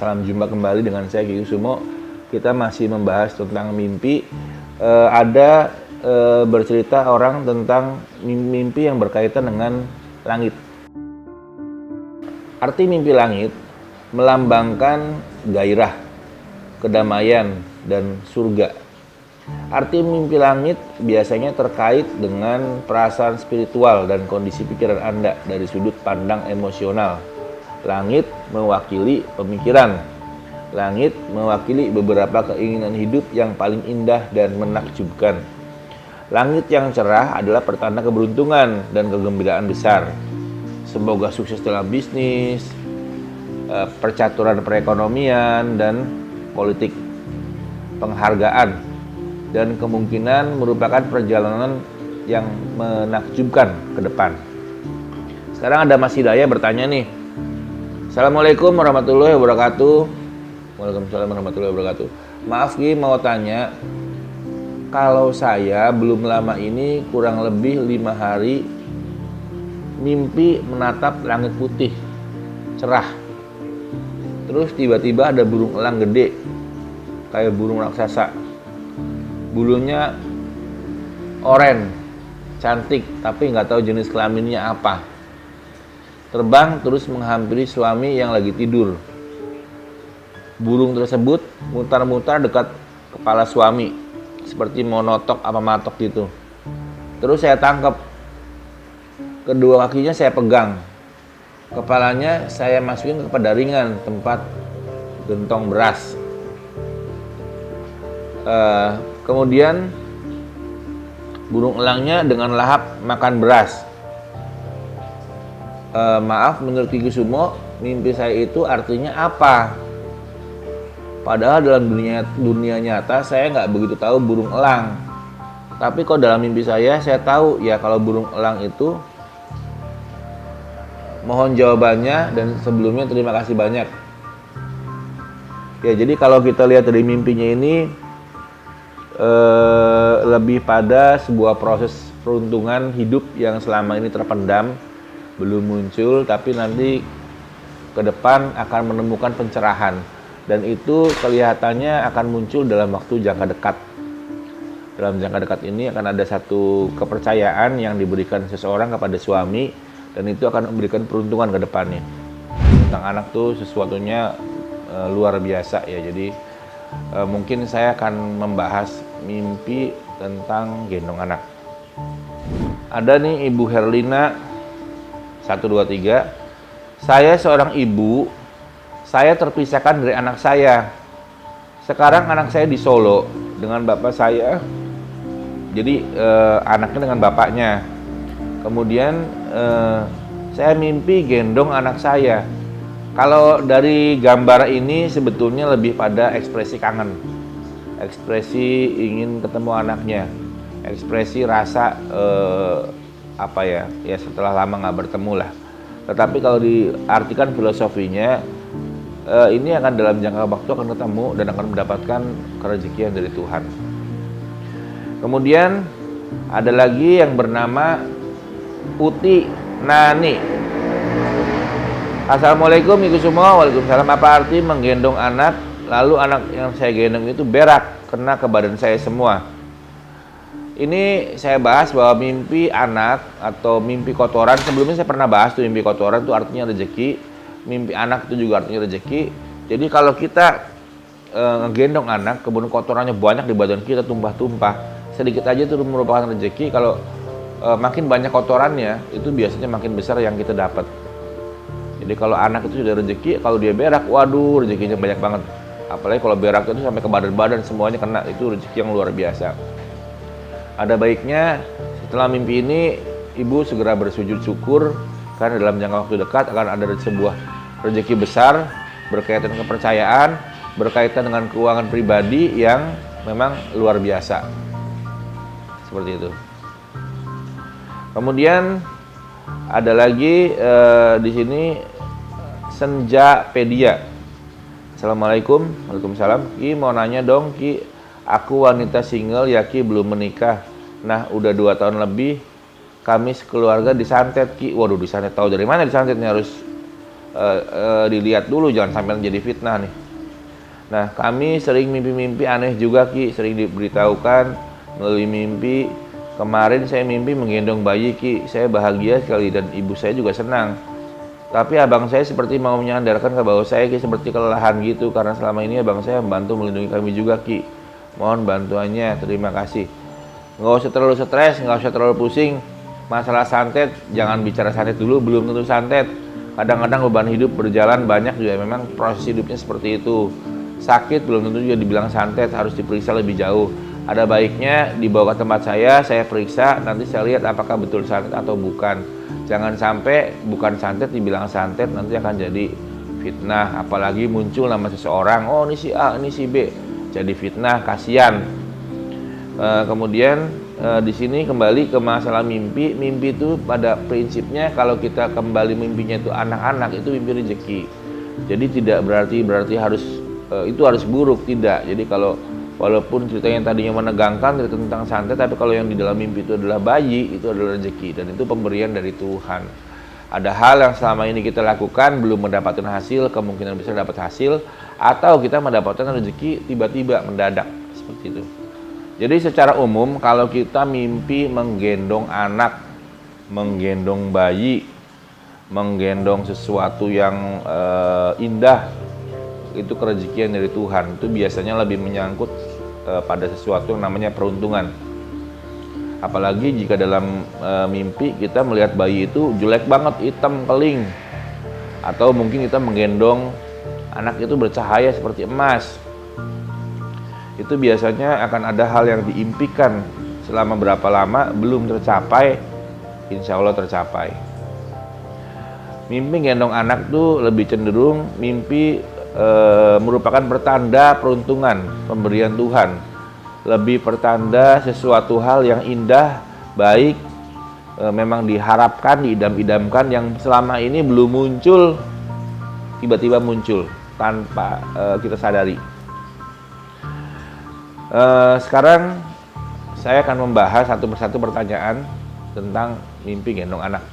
salam jumpa kembali dengan saya Ki Kusumo. Kita masih membahas tentang mimpi. Ada bercerita orang tentang mimpi yang berkaitan dengan langit. Arti mimpi langit melambangkan gairah, kedamaian, dan surga. Arti mimpi langit biasanya terkait dengan perasaan spiritual dan kondisi pikiran Anda dari sudut pandang emosional. Langit mewakili pemikiran. Langit mewakili beberapa keinginan hidup yang paling indah dan menakjubkan. Langit yang cerah adalah pertanda keberuntungan dan kegembiraan besar. Semoga sukses dalam bisnis, percaturan perekonomian, dan politik. Penghargaan dan kemungkinan merupakan perjalanan yang menakjubkan ke depan. Sekarang ada Mas Hidayah bertanya nih. Assalamualaikum warahmatullahi wabarakatuh. Waalaikumsalam warahmatullahi wabarakatuh. Maaf Ki, mau tanya, kalau saya belum lama ini kurang lebih 5 hari mimpi menatap langit putih cerah. Terus tiba-tiba ada burung elang gede kayak burung raksasa. Bulunya oranye, cantik, tapi nggak tahu jenis kelaminnya apa. Terbang terus menghampiri suami yang lagi tidur. Burung tersebut mutar-mutar dekat kepala suami, seperti mau notok apa matok gitu. Terus saya tangkap. Kedua kakinya saya pegang. Kepalanya saya masukin ke pedaringan tempat gentong beras. Kemudian burung elangnya dengan lahap makan beras. Maaf, menurut Ki Kusumo, mimpi saya itu artinya apa? Padahal dalam dunia nyata saya nggak begitu tahu burung elang. Tapi kok dalam mimpi saya tahu ya kalau burung elang itu. Mohon jawabannya, dan sebelumnya terima kasih banyak. Ya, jadi kalau kita lihat dari mimpinya ini lebih pada sebuah proses peruntungan hidup yang selama ini terpendam, belum muncul, tapi nanti ke depan akan menemukan pencerahan, dan itu kelihatannya akan muncul dalam waktu jangka dekat. Dalam jangka dekat ini akan ada satu kepercayaan yang diberikan seseorang kepada suami, dan itu akan memberikan peruntungan ke depannya. Tentang anak tuh sesuatunya luar biasa ya. Jadi mungkin saya akan membahas mimpi tentang gendong anak. Ada nih Ibu Herlina 123. Saya seorang ibu, saya terpisahkan dari anak saya. Sekarang anak saya di Solo dengan bapak saya. Jadi anaknya dengan bapaknya. Kemudian saya mimpi gendong anak saya. Kalau dari gambar ini sebetulnya lebih pada ekspresi kangen, ekspresi ingin ketemu anaknya, ekspresi rasa ya setelah lama nggak bertemu lah. Tetapi kalau diartikan filosofinya, ini akan dalam jangka waktu akan ketemu dan akan mendapatkan kerezekian dari Tuhan. Kemudian ada lagi yang bernama Uti Nani. Assalamualaikum Ki Kusumo. Waalaikumsalam. Apa arti menggendong anak, lalu anak yang saya gendong itu berak kena ke badan saya semua? Ini saya bahas bahwa mimpi anak atau mimpi kotoran, sebelumnya saya pernah bahas tuh, mimpi kotoran itu artinya rezeki, mimpi anak itu juga artinya rezeki. Jadi kalau kita ngegendong anak, kemudian kotorannya banyak di badan kita, tumpah-tumpah, sedikit aja itu merupakan rezeki. Kalau makin banyak kotorannya, itu biasanya makin besar yang kita dapat. Jadi kalau anak itu sudah rezeki, kalau dia berak, waduh rezekinya banyak banget. Apalagi kalau berak itu sampai ke badan-badan semuanya kena, itu rezeki yang luar biasa. Ada baiknya setelah mimpi ini ibu segera bersujud syukur, karena dalam jangka waktu dekat akan ada sebuah rezeki besar berkaitan kepercayaan, berkaitan dengan keuangan pribadi yang memang luar biasa. Seperti itu. Kemudian ada lagi di sini Senjapedia. Assalamualaikum. Waalaikumsalam. Ki mau nanya dong Ki, aku wanita single ya Ki, belum menikah. Nah udah 2 tahun lebih kami sekeluarga disantet Ki. Waduh, disantet, tahu dari mana disantetnya? Harus dilihat dulu, jangan sampai jadi fitnah nih. Nah, kami sering mimpi-mimpi aneh juga Ki, sering diberitahukan melalui mimpi. Kemarin saya mimpi menggendong bayi Ki, saya bahagia sekali dan ibu saya juga senang. Tapi abang saya seperti mau menyandarkan ke bahwa saya Ki seperti kelelahan gitu, karena selama ini abang saya membantu melindungi kami juga Ki. Mohon bantuannya, terima kasih. Nggak usah terlalu stres, nggak usah terlalu pusing. Masalah santet, jangan bicara santet dulu, belum tentu santet. Kadang-kadang beban hidup berjalan banyak juga, memang proses hidupnya seperti itu. Sakit belum tentu juga dibilang santet, harus diperiksa lebih jauh. Ada baiknya dibawa ke tempat saya periksa, nanti saya lihat apakah betul santet atau bukan. Jangan sampai bukan santet dibilang santet, nanti akan jadi fitnah. Apalagi muncul nama seseorang, oh ini si A, ini si B, jadi fitnah, kasihan. Kemudian di sini kembali ke masalah mimpi. Mimpi itu pada prinsipnya kalau kita kembali mimpinya itu anak-anak, itu mimpi rezeki. Jadi tidak berarti harus itu harus buruk, tidak. Jadi kalau walaupun cerita yang tadinya menegangkan, cerita tentang santet, tapi kalau yang di dalam mimpi itu adalah bayi, itu adalah rezeki dan itu pemberian dari Tuhan. Ada hal yang selama ini kita lakukan belum mendapatkan hasil, kemungkinan besar dapat hasil, atau kita mendapatkan rezeki tiba-tiba mendadak seperti itu. Jadi secara umum kalau kita mimpi menggendong anak, menggendong bayi, menggendong sesuatu yang indah, itu kerezekian dari Tuhan. Itu biasanya lebih menyangkut pada sesuatu yang namanya peruntungan. Apalagi jika dalam mimpi kita melihat bayi itu jelek banget, hitam, keling. Atau mungkin kita menggendong anak itu bercahaya seperti emas. Itu biasanya akan ada hal yang diimpikan selama berapa lama belum tercapai, insya Allah tercapai. Mimpi gendong anak tuh lebih cenderung mimpi merupakan pertanda peruntungan, pemberian Tuhan. Lebih pertanda sesuatu hal yang indah, baik, memang diharapkan, diidam-idamkan, yang selama ini belum muncul, tiba-tiba muncul tanpa kita sadari. Sekarang saya akan membahas satu persatu pertanyaan tentang mimpi gendong anak.